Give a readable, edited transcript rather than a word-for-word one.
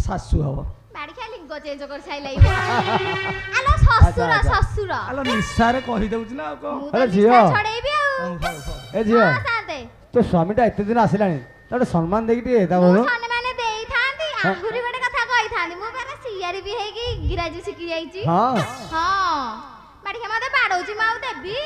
ଶାଶୁ ହବ। ବାଡିଖିଆ ଲିଙ୍ଗ ଚେଞ୍ଜ କରି ସାଇଲାଇ ଆଲୋ ଶ୍ୱଶୁର ଶ୍ୱଶୁର ଆଲୋ ନିଶାରେ କହି ଦଉଛି ନା ଆଉ କଣ। ଆରେ ଝିଅ ଛଡେଇବି ଆଉ ଏ ଝିଅ ସାତେ ତୋ ସ୍ୱାମୀଟା ଏତେ ଦିନ ଆସିଲାଣି ତାକୁ ସମ୍ମାନ ଦେଇକି ଟିକେ ତା ମୁଁ ବୋଲ ସମ୍ମାନ ଦେଇଥାନ୍ତି ଆହୁରି ଗୋଟେ କଥା କହିଥାନ୍ତି ମୁଁ ପରା ସିଆରି ବି ହେଇକି ଇଂରାଜୀ ଶିଖି ଯାଇଛି ହଁ ହଁ ବାଡିଖିଆ ମତେ ବାଡଉଛି ମୁଁ ଆଉ ଦେବି